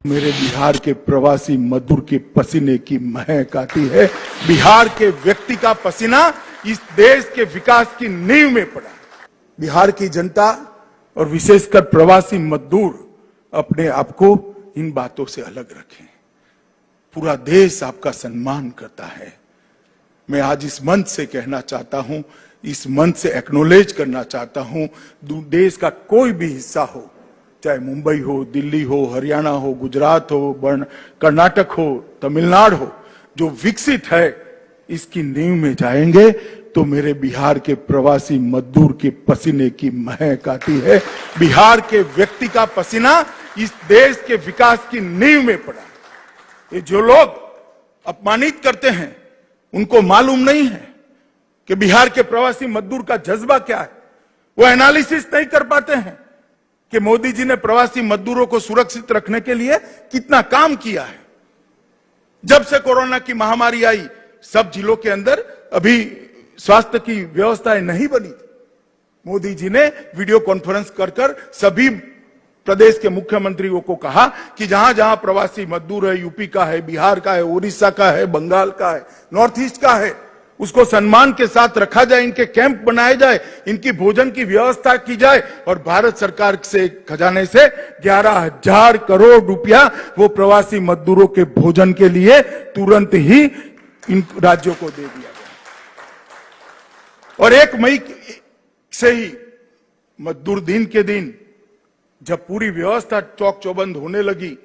मेरे बिहार के प्रवासी मजदूर के पसीने की महक आती है। बिहार के व्यक्ति का पसीना इस देश के विकास की नींव में पड़ा। बिहार की जनता और विशेषकर प्रवासी मजदूर अपने आप को इन बातों से अलग रखें। पूरा देश आपका सम्मान करता है। मैं आज इस मंच से कहना चाहता हूं, इस मंच से एक्नॉलेज करना चाहता हूं, देश का कोई भी हिस्सा हो, चाहे मुंबई हो, दिल्ली हो, हरियाणा हो, गुजरात हो, कर्नाटक हो, तमिलनाडु हो, जो विकसित है इसकी नींव में जाएंगे तो मेरे बिहार के प्रवासी मजदूर के पसीने की महक आती है। बिहार के व्यक्ति का पसीना इस देश के विकास की नींव में पड़ा। ये जो लोग अपमानित करते हैं उनको मालूम नहीं है कि बिहार के प्रवासी मजदूर का जज्बा क्या है। वो एनालिसिस नहीं कर पाते हैं कि मोदी जी ने प्रवासी मजदूरों को सुरक्षित रखने के लिए कितना काम किया है। जब से कोरोना की महामारी आई, सब जिलों के अंदर अभी स्वास्थ्य की व्यवस्थाएं नहीं बनी थी। मोदी जी ने वीडियो कॉन्फ्रेंस कर सभी प्रदेश के मुख्यमंत्रियों को कहा कि जहां जहां प्रवासी मजदूर है, यूपी का है, बिहार का है, उड़ीसा का है, बंगाल का है, नॉर्थ ईस्ट का है, उसको सम्मान के साथ रखा जाए, इनके कैंप बनाए जाए, इनकी भोजन की व्यवस्था की जाए और भारत सरकार से खजाने से 11,000 करोड़ रुपया वो प्रवासी मजदूरों के भोजन के लिए तुरंत ही इन राज्यों को दे दिया गया। और 1 मई से ही मजदूर दिन के दिन जब पूरी व्यवस्था चौक चौबंद होने लगी,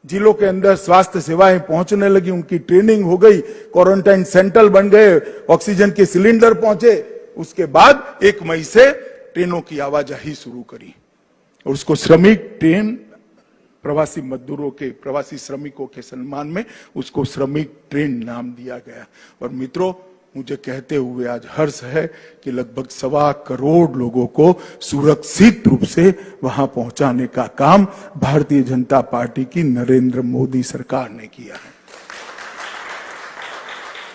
जिलों के अंदर स्वास्थ्य सेवाएं पहुंचने लगी, उनकी ट्रेनिंग हो गई, क्वारंटाइन सेंटर बन गए, ऑक्सीजन के सिलेंडर पहुंचे, उसके बाद 1 मई से ट्रेनों की आवाजाही शुरू करी और उसको श्रमिक ट्रेन प्रवासी मजदूरों के, प्रवासी श्रमिकों के सम्मान में उसको श्रमिक ट्रेन नाम दिया गया। और मित्रों, मुझे कहते हुए आज हर्ष है कि लगभग 1.25 करोड़ लोगों को सुरक्षित रूप से वहां पहुंचाने का काम भारतीय जनता पार्टी की नरेंद्र मोदी सरकार ने किया है।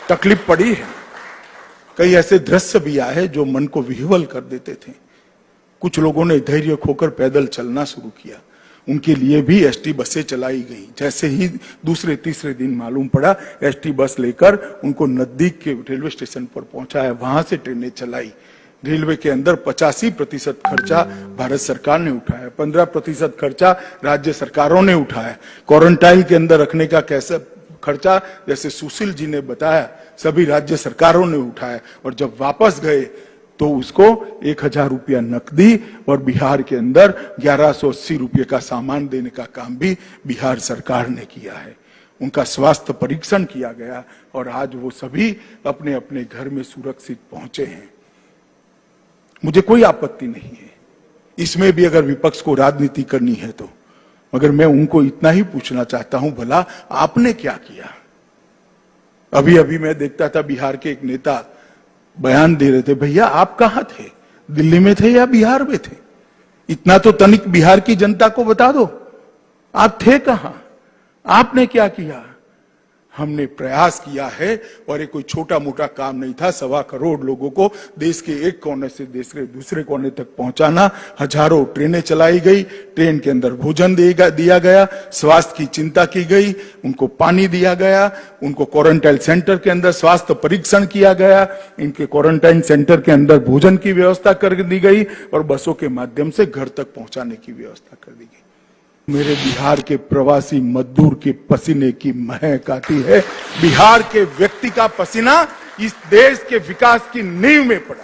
तकलीफ पड़ी है, कई ऐसे दृश्य भी आए जो मन को विह्वल कर देते थे। कुछ लोगों ने धैर्य खोकर पैदल चलना शुरू किया, उनके लिए भी एसटी बसें चलाई गई। जैसे ही दूसरे तीसरे दिन मालूम पड़ा, एसटी बस लेकर उनको नजदीक के रेलवे स्टेशन पर पहुंचाया, वहां से ट्रेनें चलाई। रेलवे के अंदर 85% खर्चा भारत सरकार ने उठाया, 15% खर्चा राज्य सरकारों ने उठाया। क्वारंटाइन के अंदर रखने का कैसा खर्चा, जैसे सुशील जी ने बताया, सभी राज्य सरकारों ने उठाया। और जब वापस गए तो उसको 1,000 रुपया नकदी और बिहार के अंदर 1180 रुपये का सामान देने का काम भी बिहार सरकार ने किया है। उनका स्वास्थ्य परीक्षण किया गया और आज वो सभी अपने अपने घर में सुरक्षित पहुंचे हैं। मुझे कोई आपत्ति नहीं है इसमें भी, अगर विपक्ष को राजनीति करनी है तो। मगर मैं उनको इतना ही पूछना चाहता हूं, भला आपने क्या किया? अभी अभी मैं देखता था बिहार के एक नेता बयान दे रहे थे, भैया आप कहां थे, दिल्ली में थे या बिहार में थे? इतना तो तनिक बिहार की जनता को बता दो, आप थे कहां, आपने क्या किया? हमने प्रयास किया है और ये कोई छोटा मोटा काम नहीं था। 1.25 करोड़ लोगों को देश के एक कोने से देश के दूसरे कोने तक पहुंचाना, हजारों ट्रेनें चलाई गई, ट्रेन के अंदर भोजन दिया गया, स्वास्थ्य की चिंता की गई, उनको पानी दिया गया, उनको क्वारंटाइन सेंटर के अंदर स्वास्थ्य परीक्षण किया गया, इनके क्वारंटाइन सेंटर के अंदर भोजन की व्यवस्था कर दी गई और बसों के माध्यम से घर तक पहुंचाने की व्यवस्था कर दी गई। मेरे बिहार के प्रवासी मजदूर के पसीने की महक आती है। बिहार के व्यक्ति का पसीना इस देश के विकास की नींव में पड़ा।